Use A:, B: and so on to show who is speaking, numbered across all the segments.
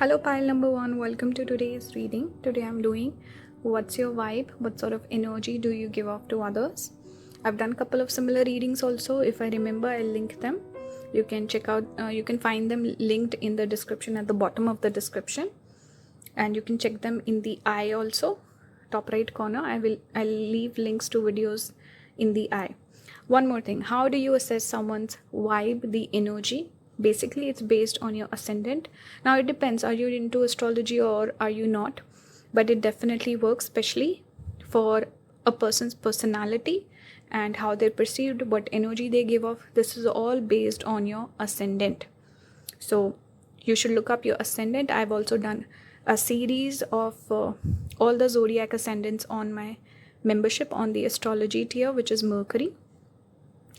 A: Hello, pile number one. Welcome to today's reading. Today I'm doing what's your vibe? What sort of energy do you give off to others? I've done a couple of similar readings also. If I remember, I'll link them. You can check out, you can find them linked in the description at the bottom of the description. And you can check them in the eye also, top right corner. I'll leave links to videos in the eye. One more thing, how do you assess someone's vibe, the energy? Basically, it's based on your ascendant. Now, it depends. Are you into astrology or are you not? But it definitely works, especially for a person's personality and how they're perceived, what energy they give off. This is all based on your ascendant. So, you should look up your ascendant. I've also done a series of all the zodiac ascendants on my membership on the astrology tier, which is Mercury.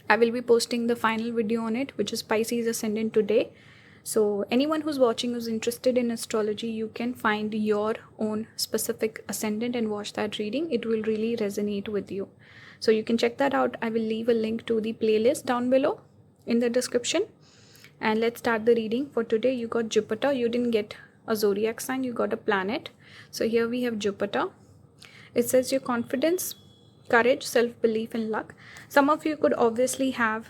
A: I will be posting the final video on it, which is Pisces ascendant today. So anyone who's watching who's interested in astrology, you can find your own specific ascendant and watch that reading. It will really resonate with you. So you can check that out. I will leave a link to the playlist down below in the description. And let's start the reading. For today, you got Jupiter. You didn't get a zodiac sign, you got a planet. So here we have Jupiter. It says your confidence, courage, self-belief, and luck. Some of you could obviously have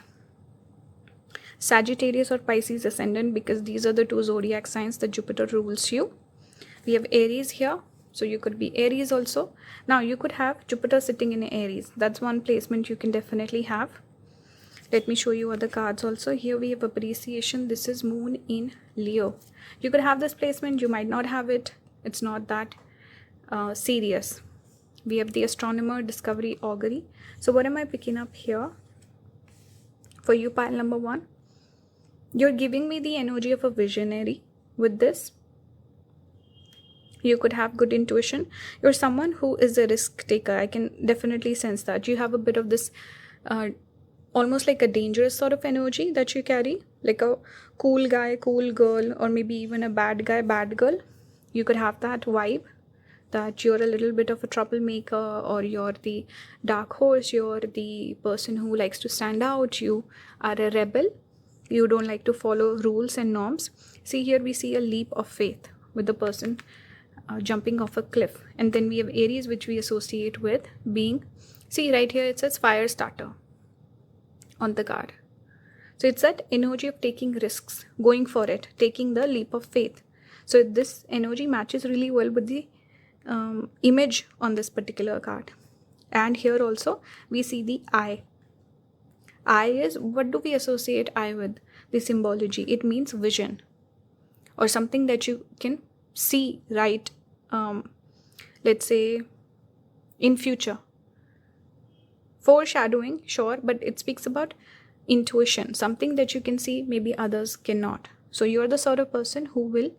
A: Sagittarius or Pisces ascendant because these are the two zodiac signs that Jupiter rules you. We have Aries here, so you could be Aries also. Now you could have Jupiter sitting in Aries. That's one placement you can definitely have. Let me show you other cards also. Here we have appreciation. This is Moon in Leo. You could have this placement, you might not have it. It's not that serious. We have the astronomer, discovery, augury. So what am I picking up here? For you, pile number one, you're giving me the energy of a visionary with this. You could have good intuition. You're someone who is a risk taker. I can definitely sense that. You have a bit of this almost like a dangerous sort of energy that you carry. Like a cool guy, cool girl, or maybe even a bad guy, bad girl. You could have that vibe. That you're a little bit of a troublemaker, or you're the dark horse, you're the person who likes to stand out, you are a rebel, you don't like to follow rules and norms. See, here we see a leap of faith with the person jumping off a cliff. And then we have Aries, which we associate with being, see right here it says fire starter on the card. So it's that energy of taking risks, going for it, taking the leap of faith. So this energy matches really well with the image on this particular card. And here also we see the eye. Eye is, what do we associate eye with? The symbology. It means vision or something that you can see right, let's say in future. Foreshadowing, sure, but it speaks about intuition, something that you can see maybe others cannot. So you're the sort of person who will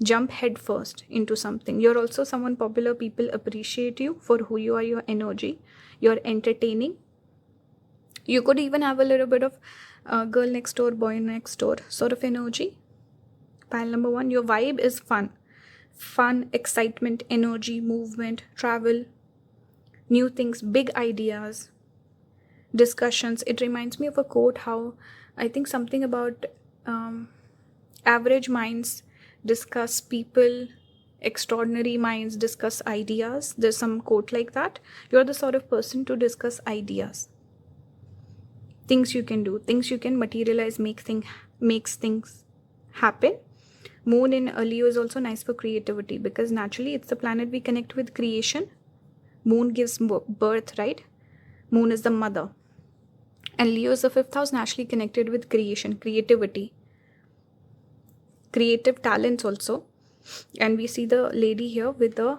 A: jump head first into something. You're also someone popular. People appreciate you for who you are, your energy. You're entertaining. You could even have a little bit of girl next door, boy next door sort of energy. Pile number one, your vibe is fun. Fun, excitement, energy, movement, travel, new things, big ideas, discussions. It reminds me of a quote, how I think something about average minds discuss people, extraordinary minds discuss ideas. There's some quote like that. You're the sort of person to discuss ideas, things you can do, things you can materialize, makes things happen. Moon in Leo is also nice for creativity because naturally it's the planet we connect with creation. Moon gives birth, right? Moon is the mother. And Leo is the 5th house, naturally connected with creation, creativity, creative talents also. And we see the lady here with the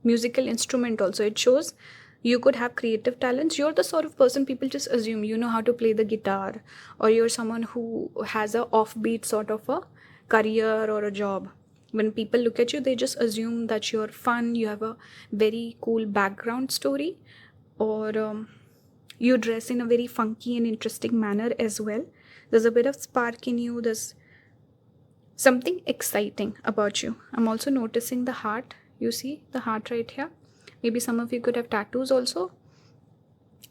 A: musical instrument also. It shows you could have creative talents. You're the sort of person people just assume you know how to play the guitar, or you're someone who has a offbeat sort of a career or a job. When people look at you, they just assume that you're fun, you have a very cool background story, or you dress in a very funky and interesting manner as well. There's a bit of spark in you. There's something exciting about you. I'm also noticing the heart. You see the heart right here. Maybe some of you could have tattoos also,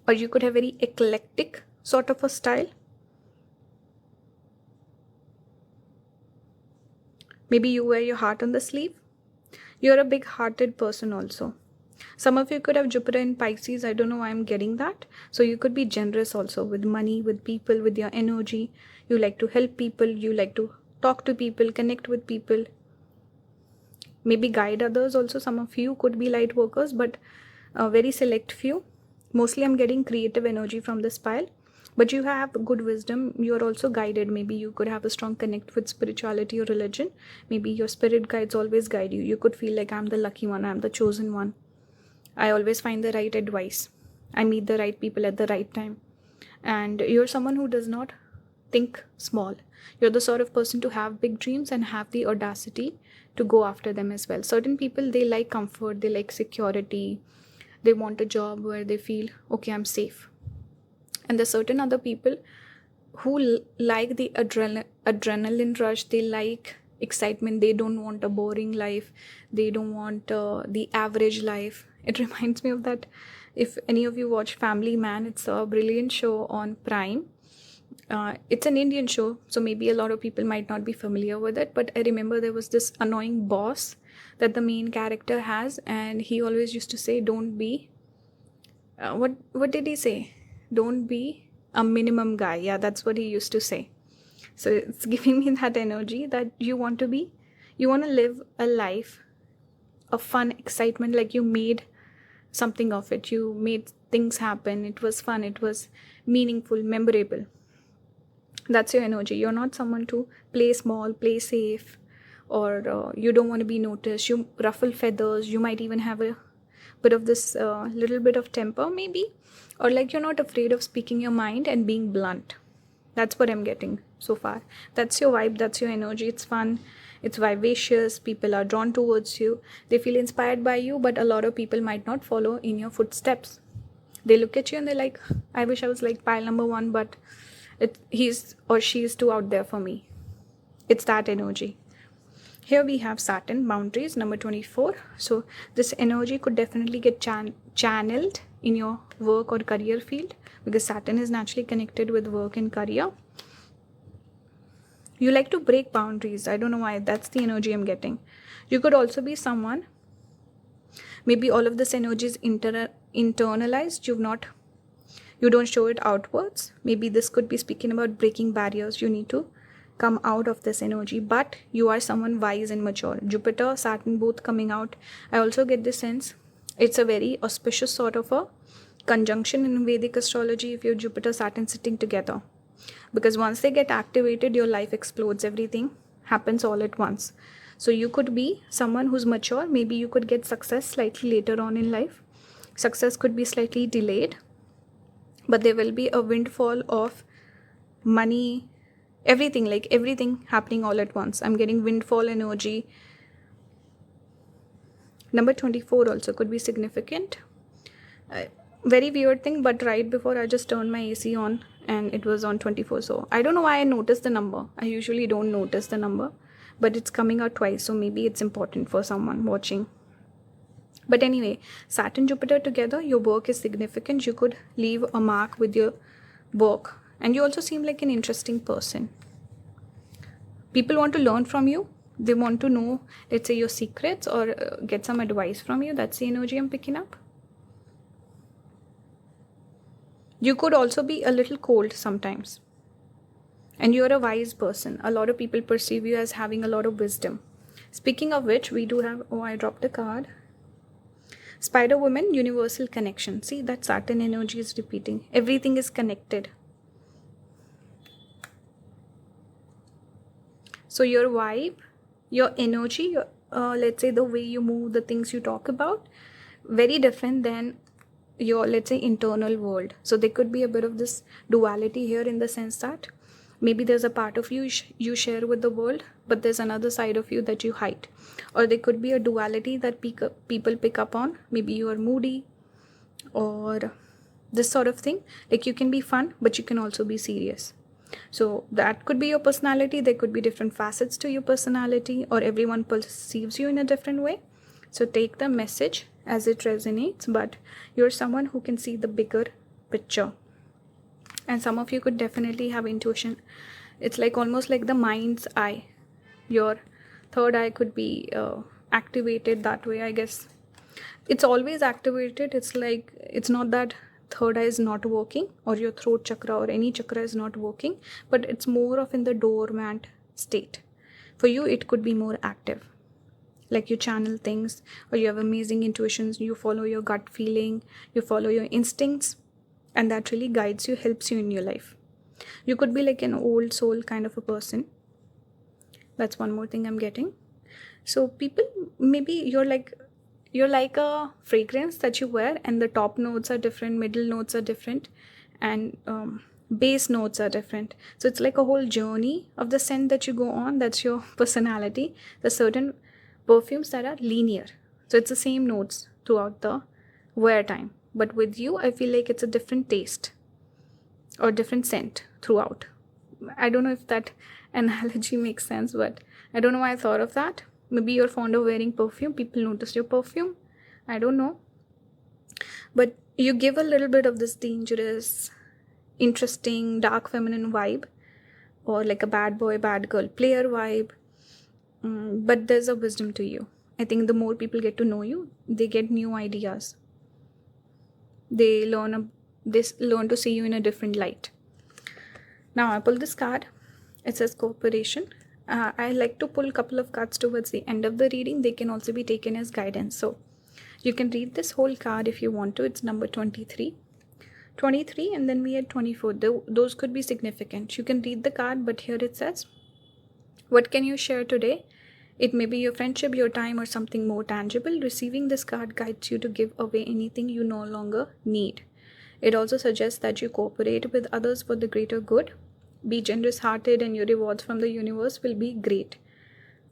A: or you could have very eclectic sort of a style. Maybe you wear your heart on the sleeve. You're a big hearted person also. Some of you could have Jupiter in Pisces. I don't know why I'm getting that. So you could be generous also with money, with people, with your energy. You like to help people. You like to talk to people, connect with people. Maybe guide others also. Some of you could be light workers, but a very select few. Mostly I'm getting creative energy from this pile. But you have good wisdom. You are also guided. Maybe you could have a strong connect with spirituality or religion. Maybe your spirit guides always guide you. You could feel like I'm the lucky one. I'm the chosen one. I always find the right advice. I meet the right people at the right time. And you're someone who does not think small. You're the sort of person to have big dreams and have the audacity to go after them as well. Certain people, they like comfort, they like security. They want a job where they feel, okay, I'm safe. And there's certain other people who like the adrenaline rush. They like excitement. They don't want a boring life. They don't want the average life. It reminds me of that. If any of you watch Family Man, it's a brilliant show on Prime. It's an Indian show, so maybe a lot of people might not be familiar with it. But I remember there was this annoying boss that the main character has, and he always used to say, "Don't be." What did he say? Don't be a minimum guy. Yeah, that's what he used to say. So it's giving me that energy that you want to be. You want to live a life of fun, excitement, like you made something of it. You made things happen. It was fun. It was meaningful, memorable. That's your energy. You're not someone to play small, play safe, or you don't want to be noticed. You ruffle feathers. You might even have a bit of this little bit of temper maybe, or like you're not afraid of speaking your mind and being blunt. That's what I'm getting so far. That's your vibe. That's your energy. It's fun. It's vivacious. People are drawn towards you. They feel inspired by you, but a lot of people might not follow in your footsteps. They look at you and they're like, I wish I was like pile number 1, but he's or she is too out there for me. It's that energy. Here we have Saturn, boundaries, number 24. So this energy could definitely get channeled in your work or career field, because Saturn is naturally connected with work and career. You like to break boundaries. I don't know why. That's the energy I'm getting. You could also be someone, maybe all of this energy is internalized. You don't show it outwards. Maybe this could be speaking about breaking barriers. You need to come out of this energy, but you are someone wise and mature. Jupiter, Saturn both coming out. I also get the sense it's a very auspicious sort of a conjunction in Vedic astrology if your Jupiter, Saturn sitting together, because once they get activated, your life explodes. Everything happens all at once. So you could be someone who's mature. Maybe you could get success slightly later on in life. Success could be slightly delayed, but there will be a windfall of money, everything happening all at once. I'm getting windfall energy. Number 24 also could be significant. Very weird thing, but right before I just turned my AC on and it was on 24. So I don't know why I noticed the number. I usually don't notice the number, but it's coming out twice. So maybe it's important for someone watching. But anyway, Saturn, Jupiter together, your work is significant. You could leave a mark with your work. And you also seem like an interesting person. People want to learn from you. They want to know, let's say, your secrets or get some advice from you. That's the energy I'm picking up. You could also be a little cold sometimes. And you're a wise person. A lot of people perceive you as having a lot of wisdom. Speaking of which, we do have, I dropped a card. Spider Woman, universal connection. See, that Saturn energy is repeating. Everything is connected. So your vibe, your energy, let's say the way you move, the things you talk about, very different than your, let's say, internal world. So there could be a bit of this duality here, in the sense that maybe there's a part of you you share with the world, but there's another side of you that you hide. Or there could be a duality that people pick up on. Maybe you are moody or this sort of thing. Like you can be fun, but you can also be serious. So that could be your personality. There could be different facets to your personality, or everyone perceives you in a different way. So take the message as it resonates, but you're someone who can see the bigger picture. And some of you could definitely have intuition. It's like almost like the mind's eye. You're third eye could be activated that way, I guess. It's always activated. It's like, it's not that third eye is not working or your throat chakra or any chakra is not working, but it's more of in the dormant state. For you, it could be more active, like you channel things, or you have amazing intuitions, you follow your gut feeling, you follow your instincts, and that really guides you, helps you in your life. You could be like an old soul kind of a person. That's one more thing I'm getting. So people, maybe you're like a fragrance that you wear, and the top notes are different, middle notes are different, and base notes are different. So it's like a whole journey of the scent that you go on. That's your personality. There's certain perfumes that are linear, so it's the same notes throughout the wear time, but with you, I feel like it's a different taste or different scent throughout. I don't know if that analogy makes sense, but I don't know why I thought of that. Maybe you're fond of wearing perfume, people notice your perfume, I don't know, but you give a little bit of this dangerous, interesting, dark feminine vibe, or like a bad boy, bad girl player vibe. But there's a wisdom to you. I think the more people get to know you, they get new ideas. They learn to see you in a different light. Now I pull this card. It says cooperation. I like to pull a couple of cards towards the end of the reading. They can also be taken as guidance. So you can read this whole card if you want to. It's number 23. 23, and then we had 24. Those could be significant. You can read the card, but here it says, what can you share today? It may be your friendship, your time, or something more tangible. Receiving this card guides you to give away anything you no longer need. It also suggests that you cooperate with others for the greater good. Be generous-hearted, and your rewards from the universe will be great.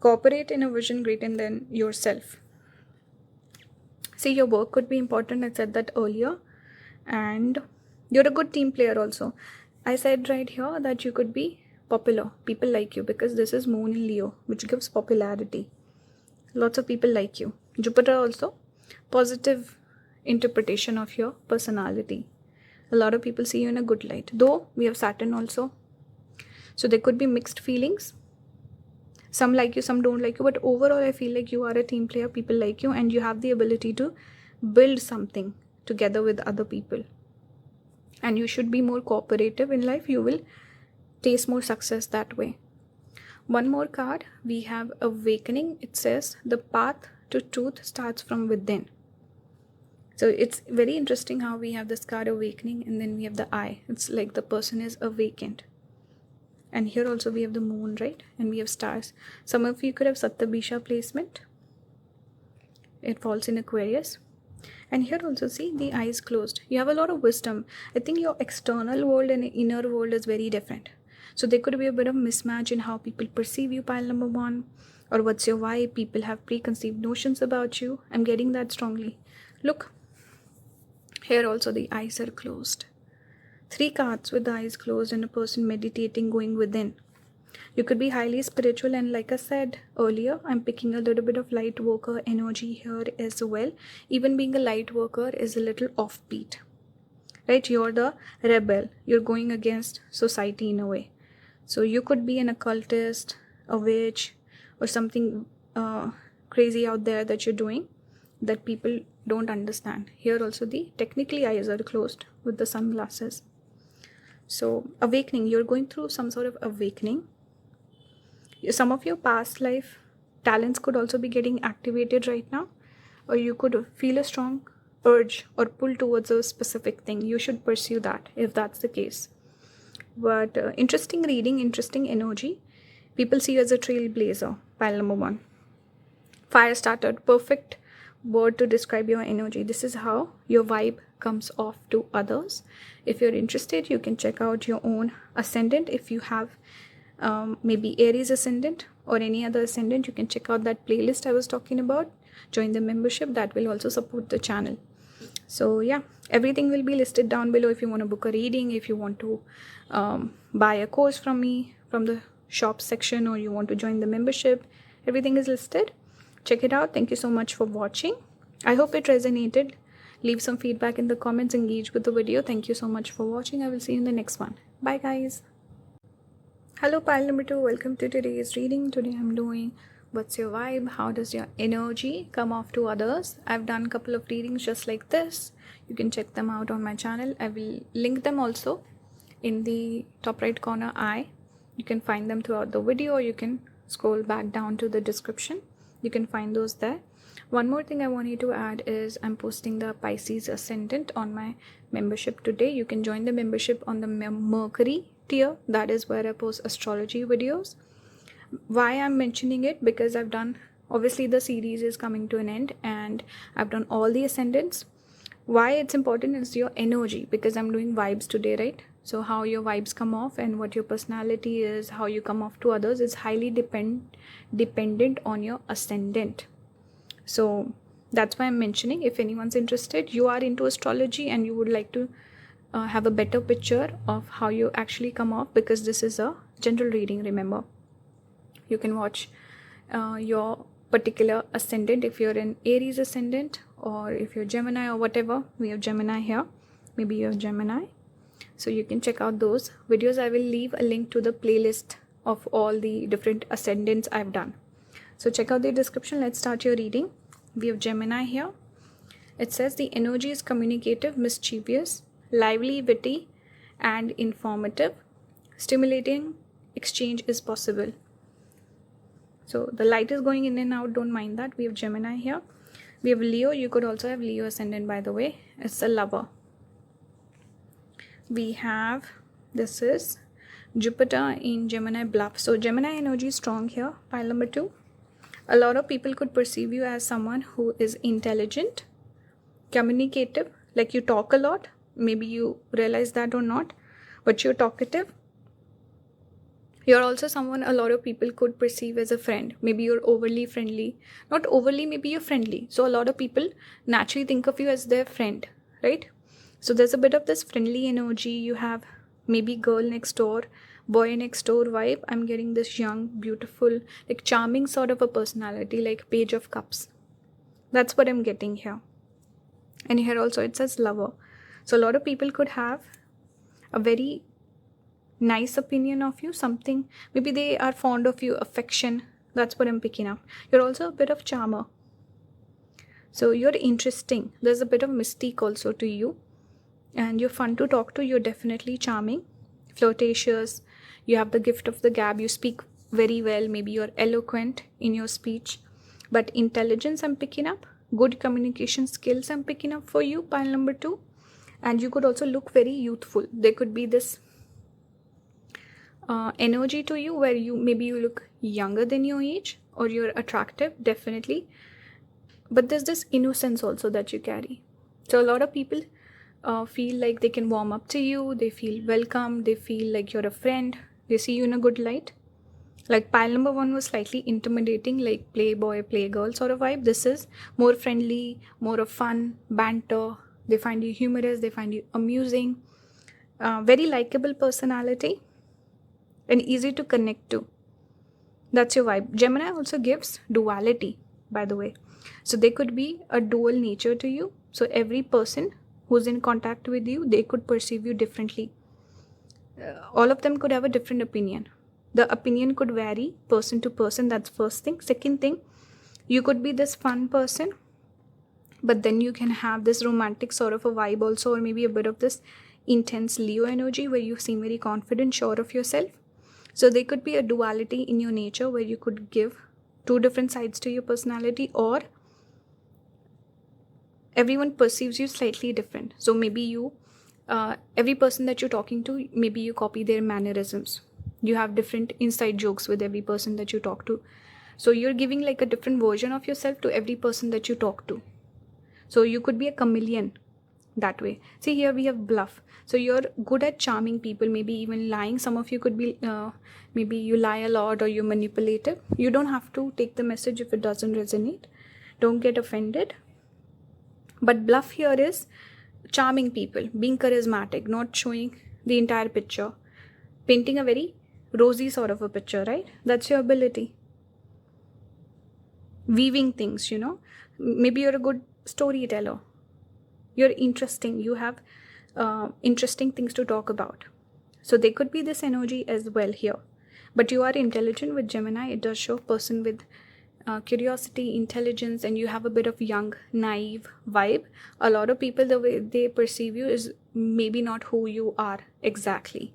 A: Cooperate in a vision greater than yourself. See, your work could be important. I said that earlier. And you're a good team player also. I said right here that you could be popular. People like you because this is Moon in Leo, which gives popularity. Lots of people like you. Jupiter also, positive interpretation of your personality. A lot of people see you in a good light. Though we have Saturn also. So there could be mixed feelings. Some like you, some don't like you. But overall, I feel like you are a team player. People like you, and you have the ability to build something together with other people. And you should be more cooperative in life. You will taste more success that way. One more card. We have Awakening. It says the path to truth starts from within. So it's very interesting how we have this card Awakening, and then we have the eye. It's like the person is awakened. And here also we have the moon, right? And we have stars. Some of you could have Satyabisha placement. It falls in Aquarius. And here also, see, the eyes closed. You have a lot of wisdom. I think your external world and inner world is very different. So there could be a bit of mismatch in how people perceive you, pile number 1. Or what's your vibe? People have preconceived notions about you. I'm getting that strongly. Look. Here also the eyes are closed. 3 cards with the eyes closed and a person meditating, going within. You could be highly spiritual, and like I said earlier, I'm picking a little bit of light worker energy here as well. Even being a light worker is a little offbeat, right? You're the rebel. You're going against society in a way. So you could be an occultist, a witch, or something crazy out there that you're doing that people don't understand. Here also the technically eyes are closed with the sunglasses. So awakening, you're going through some sort of awakening. Some of your past life talents could also be getting activated right now, or you could feel a strong urge or pull towards a specific thing. You should pursue that if that's the case. But interesting reading, interesting energy. People see you as a trailblazer. Pile number 1. Fire starter, perfect word to describe your energy. This is how your vibe comes off to others. If you're interested, you can check out your own ascendant. If you have maybe Aries ascendant or any other ascendant, you can check out that playlist I was talking about. Join the membership. That will also support the channel. So yeah, everything will be listed down below. If you want to book a reading, if you want to buy a course from me from the shop section, or you want to join the membership, everything is listed. Check it out. Thank you so much for watching. I hope it resonated. Leave some feedback in the comments. Engage with the video. Thank you so much for watching. I will see you in the next one. Bye guys. Hello pile number 2. Welcome to today's reading. Today I'm doing What's your vibe? How does your energy come off to others? I've done a couple of readings just like this. You can check them out on my channel. I will link them also in the top right corner eye. You can find them throughout the video, or you can scroll back down to the description. You can find those there. One more thing I want you to add is I'm posting the Pisces Ascendant on my membership today. You can join the membership on the Mercury tier. That is where I post astrology videos. Why I'm mentioning it? Because I've done, obviously the series is coming to an end and I've done all the ascendants. Why it's important is your energy, because I'm doing vibes today, right? So how your vibes come off and what your personality is, how you come off to others is highly dependent on your ascendant. So that's why I'm mentioning, if anyone's interested, you are into astrology and you would like to have a better picture of how you actually come off, because this is a general reading, remember. You can watch your particular ascendant if you're an Aries ascendant, or if you're Gemini or whatever. We have Gemini here. Maybe you're Gemini. So you can check out those videos. I will leave a link to the playlist of all the different ascendants I've done. So check out the description. Let's start your reading. We have Gemini here. It says the energy is communicative, mischievous, lively, witty, and informative. Stimulating exchange is possible. So the light is going in and out. Don't mind that. We have Gemini here. We have Leo. You could also have Leo ascendant, by the way. It's a lover. We have, this is Jupiter in Gemini bluff. So Gemini energy is strong here. Pile number 2. A lot of people could perceive you as someone who is intelligent, communicative, like you talk a lot. Maybe you realize that or not, but you're talkative. You're also someone a lot of people could perceive as a friend. Maybe you're overly friendly. Not overly, maybe you're friendly. So a lot of people naturally think of you as their friend, right? So there's a bit of this friendly energy. You have maybe girl next door, boy next door vibe. I'm getting this young, beautiful, like charming sort of a personality, like Page of Cups. That's what I'm getting here. And here also it says lover. So a lot of people could have a very nice opinion of you, something, maybe they are fond of you, affection. That's what I'm picking up. You're also a bit of charmer. So you're interesting. There's a bit of mystique also to you. And you're fun to talk to. You're definitely charming, flirtatious. You have the gift of the gab. You speak very well. Maybe you're eloquent in your speech. But intelligence I'm picking up. Good communication skills I'm picking up for you, pile number 2. And you could also look very youthful. There could be this energy to you where you look younger than your age, or you're attractive, definitely. But there's this innocence also that you carry. So a lot of people feel like they can warm up to you. They feel welcome. They feel like you're a friend. They see you in a good light. Like pile number 1 was slightly intimidating, like playboy, playgirl sort of vibe. This is more friendly, more of fun, banter. They find you humorous. They find you amusing. Very likable personality and easy to connect to. That's your vibe. Gemini also gives duality, by the way. So there could be a dual nature to you. So every person who's in contact with you, they could perceive you differently. All of them could have a different opinion. The opinion could vary person to person. That's first thing. Second thing, you could be this fun person, but then you can have this romantic sort of a vibe also, or maybe a bit of this intense Leo energy where you seem very confident, sure of yourself. So there could be a duality in your nature where you could give 2 different sides to your personality, or everyone perceives you slightly different. So maybe you, every person that you're talking to, maybe you copy their mannerisms. You have different inside jokes with every person that you talk to. So you're giving like a different version of yourself to every person that you talk to. So you could be a chameleon that way. See, here we have bluff. So you're good at charming people, maybe even lying. Some of you could be, maybe you lie a lot or you're manipulative. You don't have to take the message if it doesn't resonate. Don't get offended. But bluff here is charming people, being charismatic, not showing the entire picture. Painting a very rosy sort of a picture, right? That's your ability. Weaving things, Maybe you're a good storyteller. You're interesting. You have interesting things to talk about. So there could be this energy as well here. But you are intelligent with Gemini. It does show a person with curiosity, intelligence, and you have a bit of young, naive vibe. A lot of people, the way they perceive you is maybe not who you are exactly.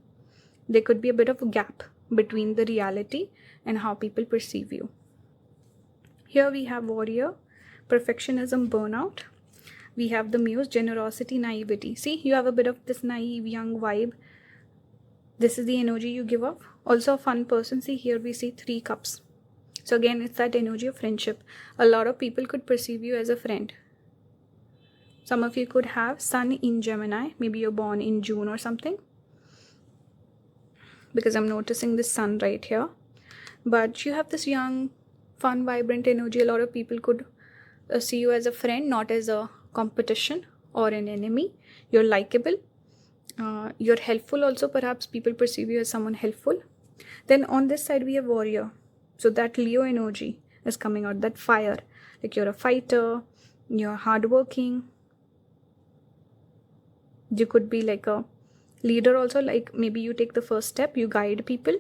A: There could be a bit of a gap between the reality and how people perceive you. Here we have warrior, perfectionism, burnout. We have the muse, generosity, naivety. See, you have a bit of this naive, young vibe. This is the energy you give off. Also a fun person. See, here we see 3 cups. So again, it's that energy of friendship. A lot of people could perceive you as a friend. Some of you could have sun in Gemini. Maybe you're born in June or something, because I'm noticing this sun right here. But you have this young, fun, vibrant energy. A lot of people could see you as a friend, not as a competition or an enemy. You're likable. You're helpful also. Perhaps people perceive you as someone helpful. Then on this side we have warrior. So that Leo energy is coming out, that fire. Like you're a fighter, you're hardworking. You could be like a leader also, like maybe you take the first step, you guide people.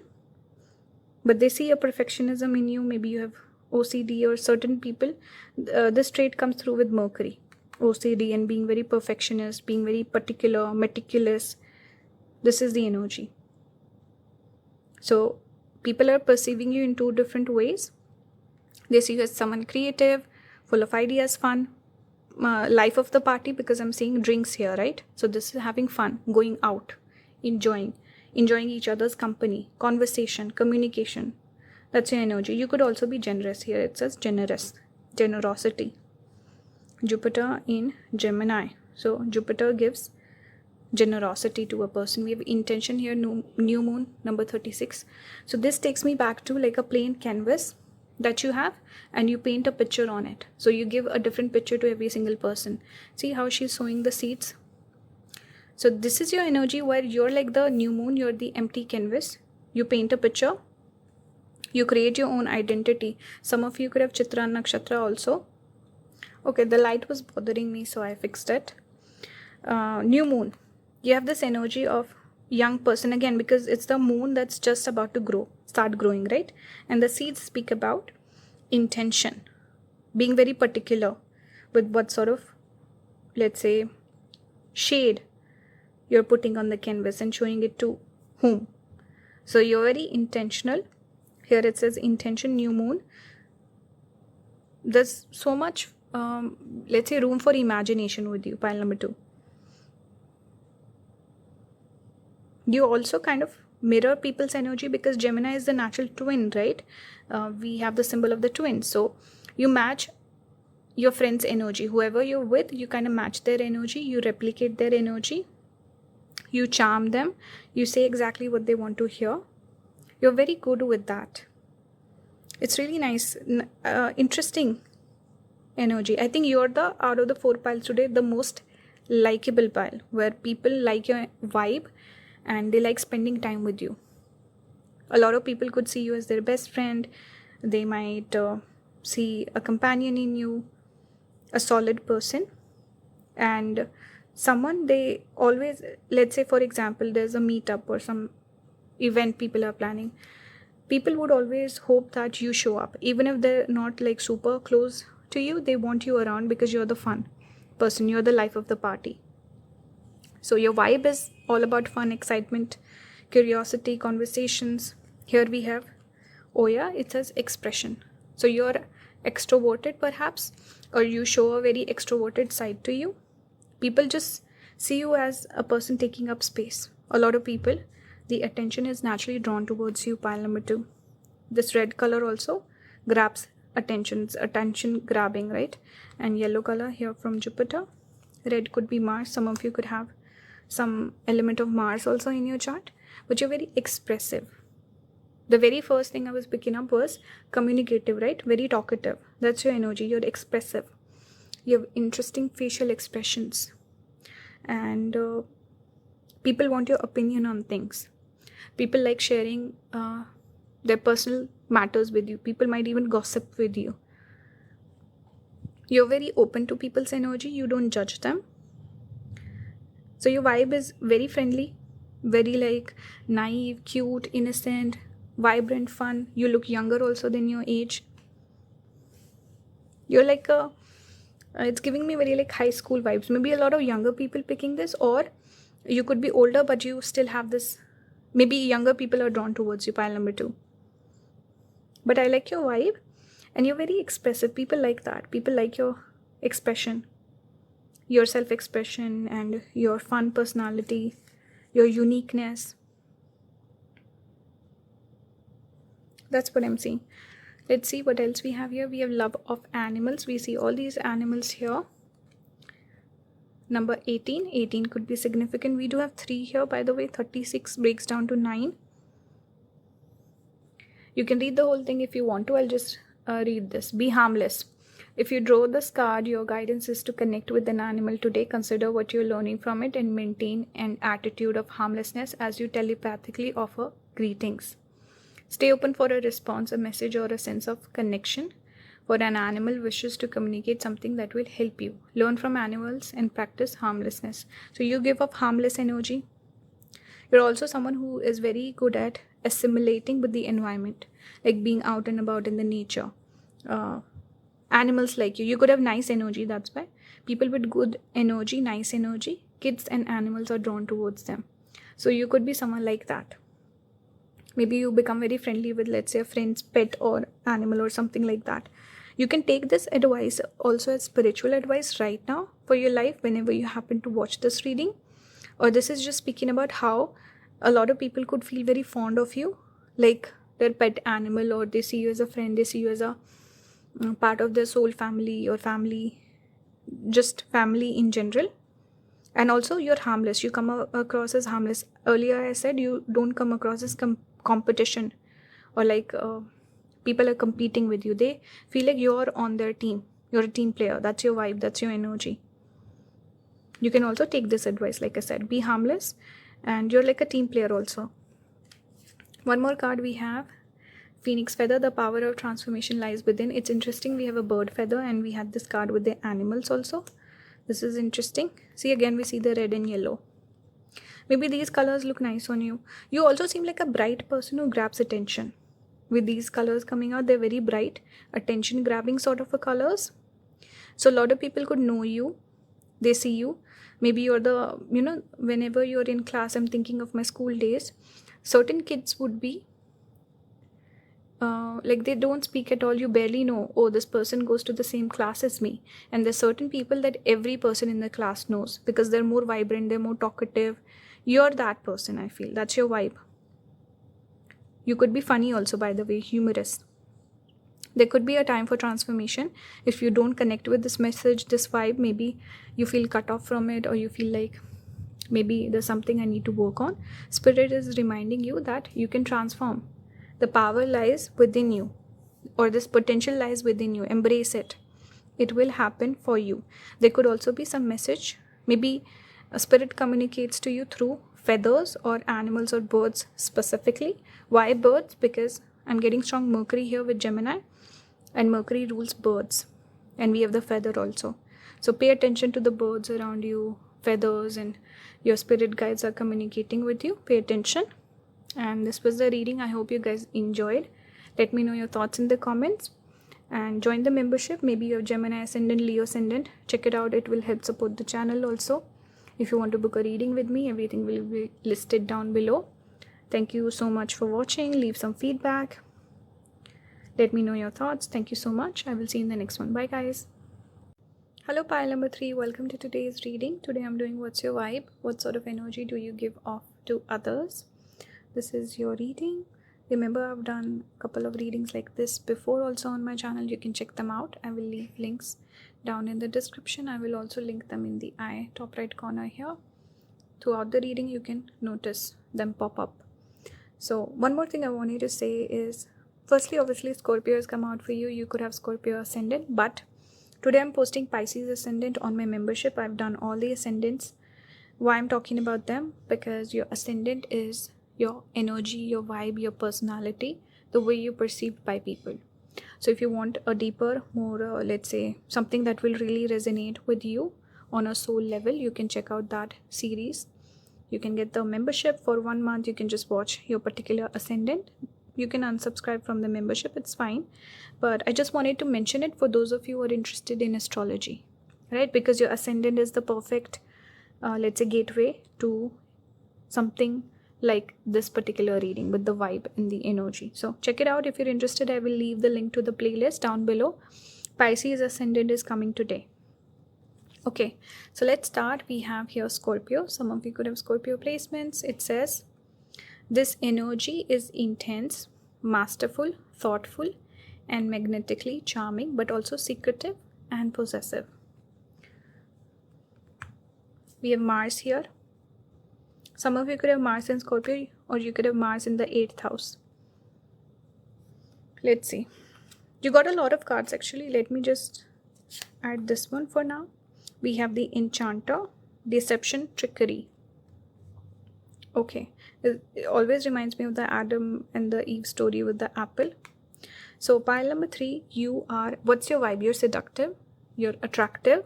A: But they see a perfectionism in you. Maybe you have OCD, or certain people. This trait comes through with Mercury. OCD and being very perfectionist, being very particular, meticulous. This is the energy. So people are perceiving you in 2 different ways. They see you as someone creative, full of ideas, fun, life of the party, because I'm seeing drinks here, right? So this is having fun, going out, enjoying each other's company, conversation, communication. That's your energy. You could also be generous. Here it says generosity. Jupiter in Gemini. So Jupiter gives generosity to a person. We have intention here, new moon, number 36. So this takes me back to like a plain canvas that you have, and you paint a picture on it. So you give a different picture to every single person. See how she's sowing the seeds? So this is your energy, where you're like the new moon, you're the empty canvas. You paint a picture, you create your own identity. Some of you could have Chitra Nakshatra also. Okay, the light was bothering me, so I fixed it. New moon. You have this energy of young person again, because it's the moon that's just about to start growing, right? And the seeds speak about intention, being very particular with what sort of, let's say, shade you're putting on the canvas and showing it to whom. So you're very intentional. Here it says intention, new moon. There's so much, let's say, room for imagination with you, pile number 2. You also kind of mirror people's energy, because Gemini is the natural twin, right? We have the symbol of the twin. So you match your friend's energy. Whoever you're with, you kind of match their energy. You replicate their energy. You charm them. You say exactly what they want to hear. You're very good with that. It's really nice, interesting energy. I think you're out of the 4 piles today, the most likable pile, where people like your vibe and they like spending time with you. A lot of people could see you as their best friend. They might see a companion in you, a solid person, and someone they always, let's say for example, there's a meetup or some event people are planning. People would always hope that you show up. Even if they're not like super close to you, they want you around because you're the fun person. You're the life of the party. So your vibe is all about fun, excitement, curiosity, conversations. Here we have Oya. It says expression. So you're extroverted perhaps, or you show a very extroverted side to you. People just see you as a person taking up space. A lot of people, the attention is naturally drawn towards you, pile number 2. This red color also grabs attention. It's attention grabbing, right? And yellow color here from Jupiter. Red could be Mars. Some of you could have some element of Mars also in your chart. But you're very expressive. The very first thing I was picking up was communicative, right? Very talkative. That's your energy. You're expressive. You have interesting facial expressions. And people want your opinion on things. People like sharing their personal matters with you. People might even gossip with you. You're very open to people's energy. You don't judge them. So your vibe is very friendly, very like naive, cute, innocent, vibrant, fun. You look younger also than your age. You're like a it's giving me very like high school vibes. Maybe a lot of younger people picking this, or you could be older but you still have this. Maybe younger people are drawn towards you, pile number 2. But I like your vibe, and you're very expressive. People like that. People like your expression, your self-expression, and your fun personality, your uniqueness. That's what I'm seeing. Let's see what else we have here. We have love of animals. We see all these animals here. Number 18. 18 could be significant. We do have 3 here, by the way. 36 breaks down to 9. You can read the whole thing if you want to. I'll just read this. Be harmless. If you draw this card, your guidance is to connect with an animal today. Consider what you're learning from it and maintain an attitude of harmlessness as you telepathically offer greetings. Stay open for a response, a message, or a sense of connection. For an animal wishes to communicate something that will help you. Learn from animals and practice harmlessness. So you give off harmless energy. You're also someone who is very good at assimilating with the environment, like being out and about in the nature. Animals like you could have nice energy. That's why people with good energy, nice energy, kids and animals are drawn towards them. So you could be someone like that. Maybe you become very friendly with, let's say, a friend's pet or animal or something like that. You can take this advice also as spiritual advice right now for your life whenever you happen to watch this reading. Or this is just speaking about how a lot of people could feel very fond of you, like their pet animal, or they see you as a friend, they see you as a part of their soul family or family, just family in general. And also you're harmless. You come across as harmless. Earlier I said you don't come across as competition, or like people are competing with you. They feel like you're on their team. You're a team player. That's your vibe. That's your energy. You can also take this advice, like I said, be harmless, and you're like a team player also. One more card we have, Phoenix Feather. The power of transformation lies within. It's interesting. We have a bird feather, and we had this card with the animals also. This is interesting. See, again we see the red and yellow. Maybe these colors look nice on you. You also seem like a bright person who grabs attention. With these colors coming out, they're very bright, attention grabbing sort of a colors. So a lot of people could know you. They see you. Maybe you're the, whenever you're in class, I'm thinking of my school days, certain kids would be like they don't speak at all. You barely know, oh, this person goes to the same class as me. And there's certain people that every person in the class knows because they're more vibrant, they're more talkative. You're that person, I feel. That's your vibe. You could be funny also, by the way, humorous. There could be a time for transformation. If you don't connect with this message, this vibe, maybe you feel cut off from it, or you feel like maybe there's something I need to work on. Spirit is reminding you that you can transform. The power lies within you, or this potential lies within you. Embrace it. It will happen for you. There could also be some message. Maybe a spirit communicates to you through feathers or animals or birds specifically. Why birds? Because I'm getting strong Mercury here with Gemini, and Mercury rules birds, and we have the feather also. So pay attention to the birds around you, feathers, and your spirit guides are communicating with you. Pay attention. And this was the reading. I hope you guys enjoyed. Let me know your thoughts in the comments, and join the membership. Maybe you have Gemini Ascendant, Leo Ascendant. Check it out. It will help support the channel also. If you want to book a reading with me, everything will be listed down below. Thank you so much for watching. Leave some feedback. Let me know your thoughts. Thank you so much. I will see you in the next one. Bye guys. Hello pile number 3. Welcome to today's reading. Today I'm doing what's your vibe? What sort of energy do you give off to others? This is your reading. Remember, I've done a couple of readings like this before also on my channel. You can check them out. I will leave links down in the description. I will also link them in the top right corner here. Throughout the reading, you can notice them pop up. So one more thing I wanted to say is, firstly, obviously Scorpio has come out for you. You could have Scorpio Ascendant, but today I'm posting Pisces Ascendant on my membership. I've done all the Ascendants. Why I'm talking about them? Because your Ascendant is your energy, your vibe, your personality, the way you're perceived by people. So if you want a deeper, more, let's say, something that will really resonate with you on a soul level, you can check out that series. You can get the membership for 1 month. You can just watch your particular Ascendant. You can unsubscribe from the membership, it's fine. But I just wanted to mention it for those of you who are interested in astrology, right? Because your ascendant is the perfect, let's say, gateway to something like this particular reading with the vibe and the energy. So check it out if you're interested. I will leave the link to the playlist down below. Pisces ascendant is coming today. Okay, so let's start. We have here Scorpio. Some of you could have Scorpio placements. It says, this energy is intense, masterful, thoughtful, and magnetically charming, but also secretive and possessive. We have Mars here. Some of you could have Mars in Scorpio, or you could have Mars in the 8th house. Let's see. You got a lot of cards actually. Let me just add this one for now. We have the Enchanter, Deception, Trickery. Okay. It always reminds me of the Adam and the Eve story with the apple. So pile number 3, you are, what's your vibe? You're seductive, you're attractive,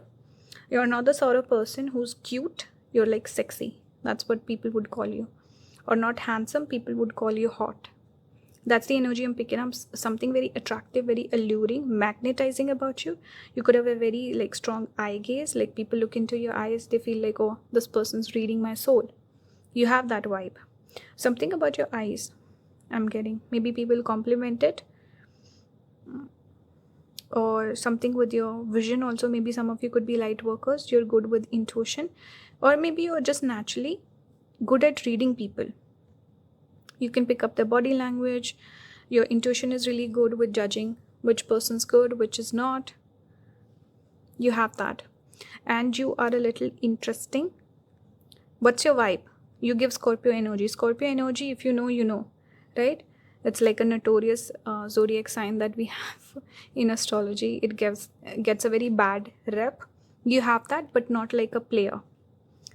A: you're not the sort of person who's cute, you're like sexy. That's what people would call you. Or not handsome, people would call you hot. That's the energy I'm picking up. Something very attractive, very alluring, magnetizing about you. You could have a very like strong eye gaze. Like people look into your eyes, they feel like, oh, this person's reading my soul. You have that vibe. Something about your eyes I'm getting. Maybe people compliment it. Or something with your vision also. Maybe some of you could be light workers. You're good with intuition. Or maybe you're just naturally good at reading people. You can pick up their body language. Your intuition is really good with judging which person's good, which is not. You have that. And you are a little interesting. What's your vibe? You give Scorpio energy. Scorpio energy, if you know, you know. Right? It's like a notorious zodiac sign that we have in astrology. It gets a very bad rep. You have that, but not like a player.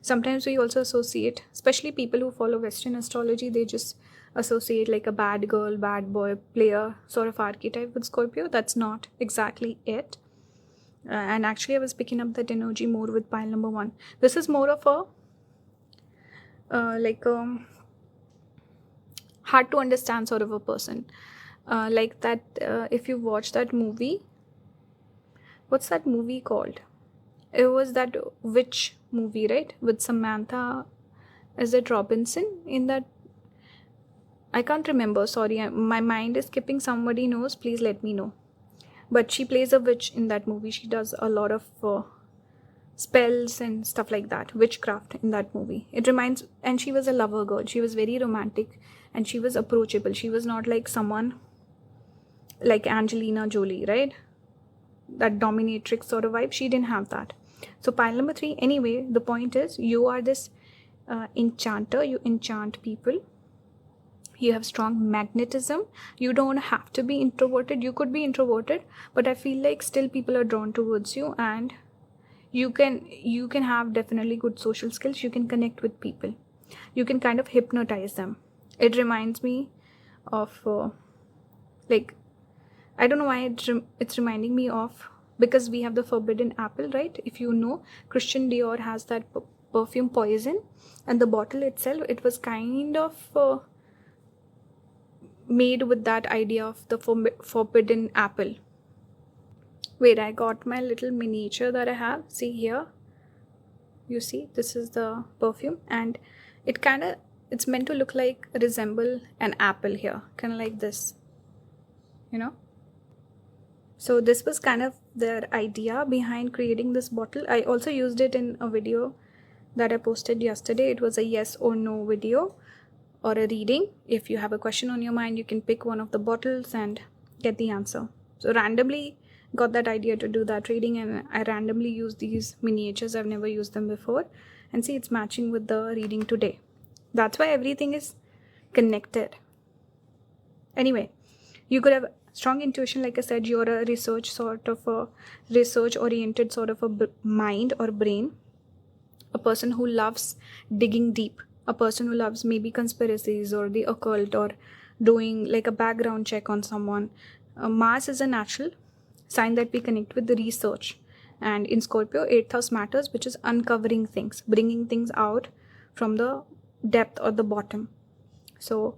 A: Sometimes we also associate, especially people who follow Western astrology, they just associate like a bad girl, bad boy, player sort of archetype with Scorpio. That's not exactly it. And actually I was picking up that energy more with pile number 1. This is more of a hard to understand sort of a person. Like that, if you watch that movie, what's that movie called? It was that witch movie, right? With Samantha, is it Robinson in that? I can't remember, sorry, my mind is skipping. Somebody knows, please let me know. But she plays a witch in that movie. She does a lot of spells and stuff like that, witchcraft in that movie. It reminds, and she was a lover girl. She was very romantic and she was approachable. She was not like someone like Angelina Jolie, right? That dominatrix sort of vibe. She didn't have that. So pile number 3, anyway, the point is you are this enchanter. You enchant people. You have strong magnetism. You don't have to be introverted. You could be introverted, but I feel like still people are drawn towards you, and you can have definitely good social skills. You can connect with people. You can kind of hypnotize them. It reminds me of like, I don't know why it's reminding me of, because we have the forbidden apple, right? If you know, Christian Dior has that perfume Poison, and the bottle itself, it was kind of made with that idea of the forbidden apple. Wait, I got my little miniature that I have. See here, you see, this is the perfume, and it's meant to look like, resemble an apple here, kind of like this, you know. So this was kind of their idea behind creating this bottle. I also used it in a video that I posted yesterday. It was a yes or no video, or a reading. If you have a question on your mind, you can pick one of the bottles and get the answer. So randomly got that idea to do that reading, and I randomly used these miniatures. I've never used them before, and see, it's matching with the reading today. That's why everything is connected. Anyway, you could have strong intuition. Like I said, you're a research oriented sort of a mind or brain, a person who loves digging deep, a person who loves maybe conspiracies or the occult, or doing like a background check on someone. Mars is a natural sign that we connect with the research, and in Scorpio, 8th house matters, which is uncovering things, bringing things out from the depth or the bottom. So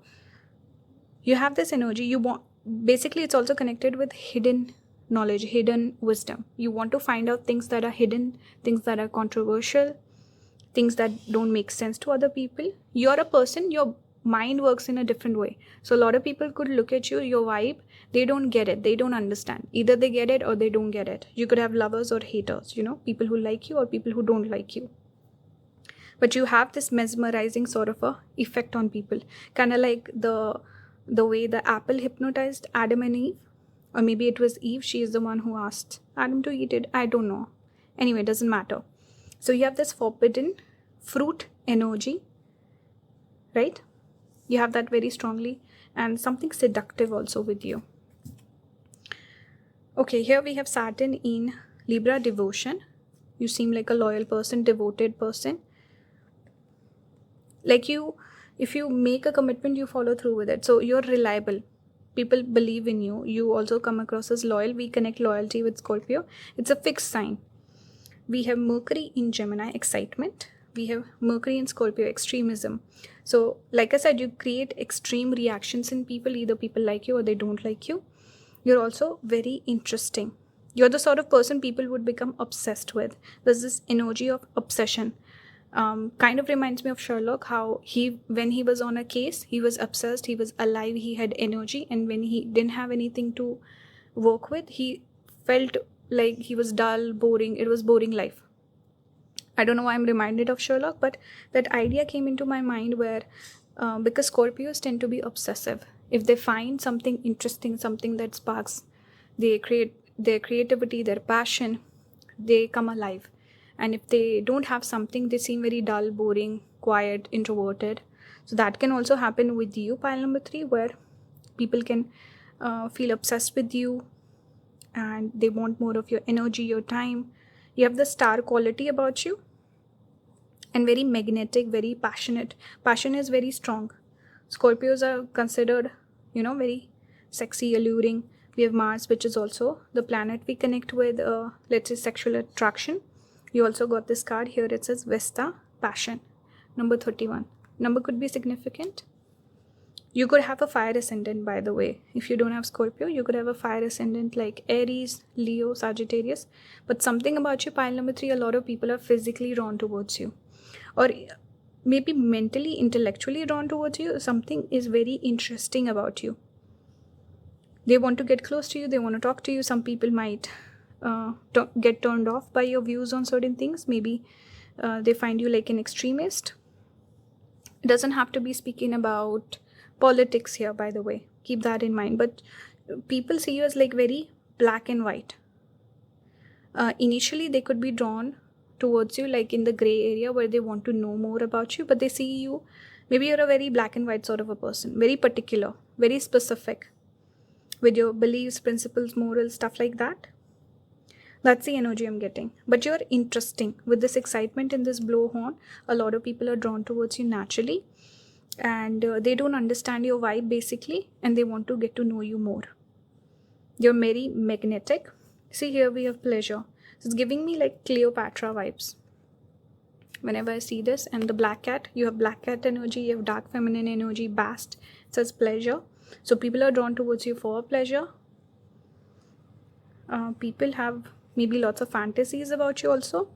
A: You have this energy. You want, basically it's also connected with hidden knowledge, hidden wisdom. You want to find out things that are hidden, things that are controversial, things that don't make sense to other people. You're a person, your mind works in a different way. So a lot of people could look at you, your vibe, they don't get it, they don't understand. Either they get it or they don't get it. You could have lovers or haters, people who like you or people who don't like you. But you have this mesmerizing sort of a effect on people, kind of like the way the apple hypnotized Adam and Eve. Or maybe it was Eve, she is the one who asked Adam to eat it, I don't know. Anyway, it doesn't matter. So you have this forbidden fruit energy, right? You have that very strongly, and something seductive also with you. Okay, here we have Saturn in Libra, devotion. You seem like a loyal person, devoted person. Like if you make a commitment, you follow through with it. So you're reliable. People believe in you. You also come across as loyal. We connect loyalty with Scorpio. It's a fixed sign. We have Mercury in Gemini, excitement. We have Mercury in Scorpio, extremism. So like I said, you create extreme reactions in people. Either people like you or they don't like you. You're also very interesting. You're the sort of person people would become obsessed with. There's this energy of obsession. Kind of reminds me of Sherlock, how when he was on a case, he was obsessed, he was alive, he had energy, and when he didn't have anything to work with, he felt like he was dull, boring. It was boring life. I don't know why I'm reminded of Sherlock, but that idea came into my mind where because Scorpios tend to be obsessive. If they find something interesting, something that sparks their creativity, their passion, they come alive. And if they don't have something, they seem very dull, boring, quiet, introverted. So that can also happen with you, pile number 3, where people can feel obsessed with you and they want more of your energy, your time. You have the star quality about you and very magnetic, very passionate. Passion is very strong. Scorpios are considered, very sexy, alluring. We have Mars, which is also the planet we connect with, let's say, sexual attraction. You also got this card here. It says Vesta, passion, number 31. Number could be significant. You could have a fire ascendant, by the way. If you don't have Scorpio, you could have a fire ascendant like Aries, Leo, Sagittarius. But something about you, pile number 3, a lot of people are physically drawn towards you. Or maybe mentally, intellectually drawn towards you. Something is very interesting about you. They want to get close to you. They want to talk to you. Some people might get turned off by your views on certain things. Maybe they find you like an extremist. It doesn't have to be speaking about politics here, by the way. Keep that in mind. But people see you as like very black and white. Initially, they could be drawn towards you like in the gray area where they want to know more about you. But they see you, maybe you're a very black and white sort of a person. Very particular, very specific with your beliefs, principles, morals, stuff like that. That's the energy I'm getting. But you're interesting. With this excitement in this blowhorn, a lot of people are drawn towards you naturally. And they don't understand your vibe basically. And they want to get to know you more. You're very magnetic. See, here we have pleasure. So it's giving me like Cleopatra vibes. Whenever I see this. And the black cat. You have black cat energy. You have dark feminine energy. Bast. It says pleasure. So people are drawn towards you for pleasure. People have maybe lots of fantasies about you also.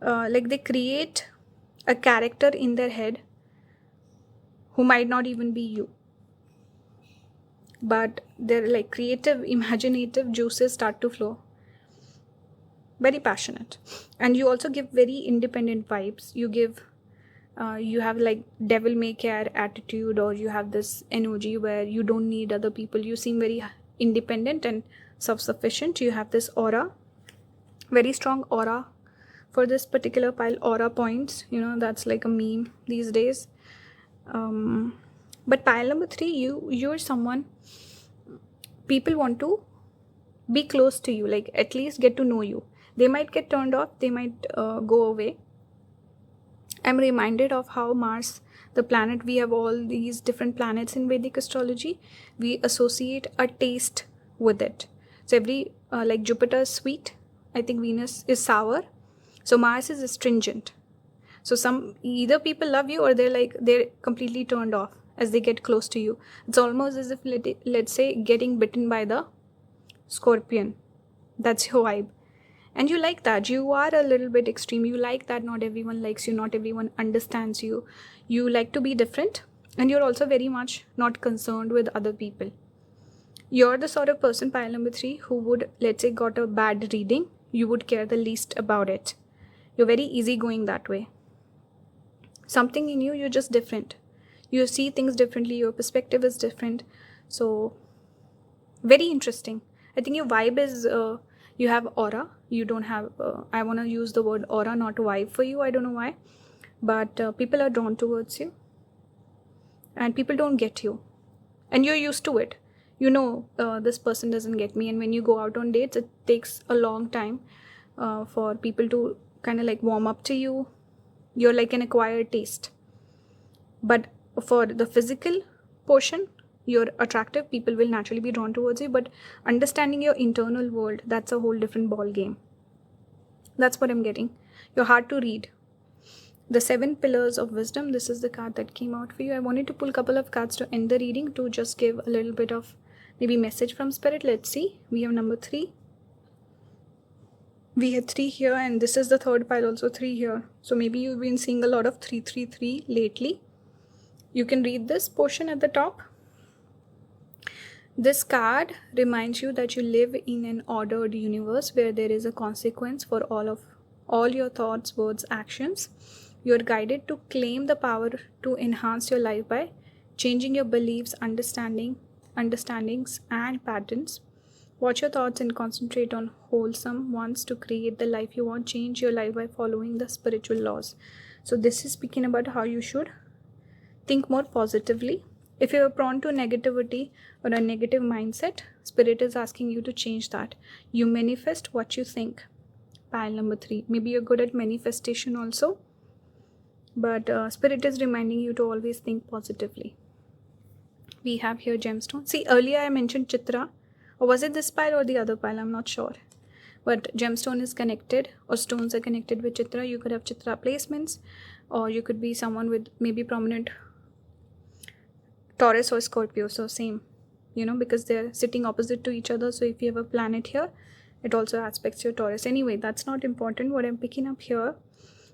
A: Like they create a character in their head who might not even be you. But their like creative, imaginative juices start to flow. Very passionate. And you also give very independent vibes. You have like devil may care attitude, or you have this energy where you don't need other people. You seem very independent and self-sufficient. You have this aura. Very strong aura for this particular pile. Aura points, that's like a meme these days. But pile number 3, you're someone people want to be close to you, like at least get to know you. They might get turned off, they might go away. I'm reminded of how Mars, the planet, we have all these different planets in Vedic astrology. We associate a taste with it. So every, like Jupiter is sweet. I think Venus is sour. So Mars is astringent. So either people love you or they're completely turned off. as they get close to you. It's almost as if, let's say, getting bitten by the scorpion. That's your vibe. And you like that. You are a little bit extreme. You like that not everyone likes you, not everyone understands you. You like to be different, and you're also very much not concerned with other people. You're the sort of person, pile number 3, who would, let's say, got a bad reading, you would care the least about it. You're very easygoing that way. Something in you, you're just different. You see things differently, your perspective is different. So, very interesting. I think your vibe is, you have aura. You don't have, I want to use the word aura, not vibe for you. I don't know why. But people are drawn towards you. And people don't get you. And you're used to it. You know, this person doesn't get me. And when you go out on dates, it takes a long time for people to kind of like warm up to you. You're like an acquired taste. But for the physical portion, you're attractive. People will naturally be drawn towards you. But understanding your internal world, that's a whole different ball game. That's what I'm getting. You're hard to read. The 7 pillars of wisdom, this is the card that came out for you. I wanted to pull a couple of cards to end the reading to just give a little bit of maybe message from spirit. Let's see. We have number 3. We had 3 here, and this is the third pile, also 3 here. So maybe you've been seeing a lot of 333 lately. You can read this portion at the top. This card reminds you that you live in an ordered universe where there is a consequence for all your thoughts, words, actions. You are guided to claim the power to enhance your life by changing your beliefs, understandings, and patterns. Watch your thoughts and concentrate on wholesome ones to create the life you want. Change your life by following the spiritual laws. So this is speaking about how you should think more positively. If you are prone to negativity or a negative mindset, spirit is asking you to change that. You manifest what you think. Pile number 3. Maybe you're good at manifestation also. But spirit is reminding you to always think positively. We have here gemstone. See, earlier I mentioned Chitra. Or was it this pile or the other pile? I'm not sure. But gemstone is connected, or stones are connected with Chitra. You could have Chitra placements, or you could be someone with maybe prominent Taurus or Scorpio. So same, because they're sitting opposite to each other. So if you have a planet here, it also aspects your Taurus. Anyway, that's not important. What I'm picking up here,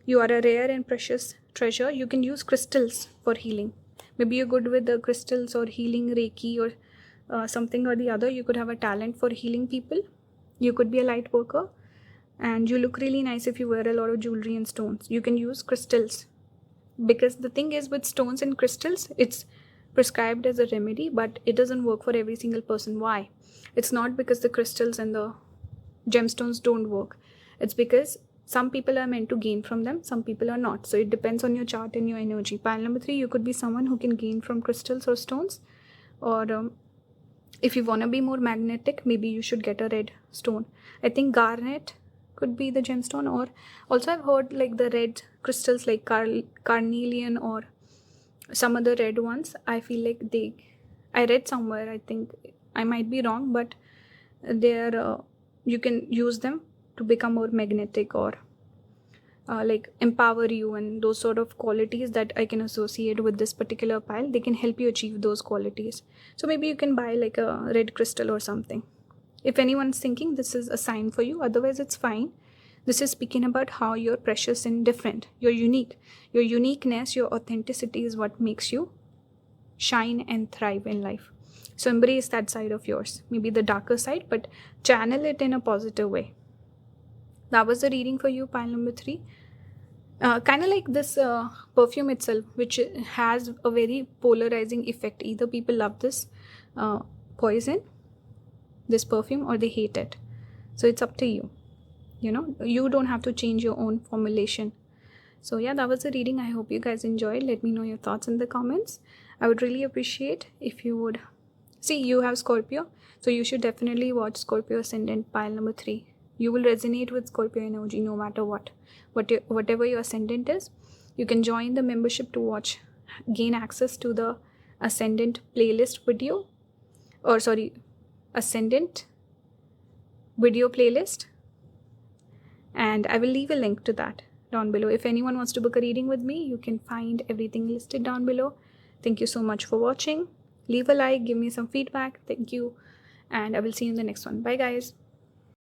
A: you are a rare and precious treasure. You can use crystals for healing. Maybe you're good with the crystals or healing Reiki or something or the other. You could have a talent for healing people. You could be a light worker. And you look really nice if you wear a lot of jewelry and stones. You can use crystals. Because the thing is with stones and crystals, it's prescribed as a remedy, but it doesn't work for every single person. Why? It's not because the crystals and the gemstones don't work. It's because some people are meant to gain from them, some people are not. So it depends on your chart and your energy. Pile number 3, you could be someone who can gain from crystals or stones. Or if you want to be more magnetic, maybe you should get a red stone. I think garnet could be the gemstone. Or also I've heard like the red crystals like carnelian or some other red ones. I feel like I read somewhere, I think I might be wrong, but they're you can use them to become more magnetic or like empower you, and those sort of qualities that I can associate with this particular pile, they can help you achieve those qualities. So maybe you can buy like a red crystal or something. If anyone's thinking this is a sign for you, otherwise it's fine. This is speaking about how you're precious and different. You're unique. Your uniqueness, your authenticity is what makes you shine and thrive in life. So embrace that side of yours. Maybe the darker side, but channel it in a positive way. That was the reading for you, pile number 3. Kind of like this perfume itself, which has a very polarizing effect. Either people love this poison, this perfume, or they hate it. So it's up to you. You don't have to change your own formulation. So yeah, that was the reading. I hope you guys enjoyed. Let me know your thoughts in the comments. I would really appreciate if you would. See, you have Scorpio, so you should definitely watch Scorpio Ascendant, pile number 3. You will resonate with Scorpio energy no matter whatever your ascendant is. You can join the membership to gain access to the Ascendant playlist video, Ascendant video playlist, and I will leave a link to that down below. If anyone wants to book a reading with me, you can find everything listed down below. Thank you so much for watching. Leave a like, give me some feedback. Thank you, and I will see you in the next one. Bye guys.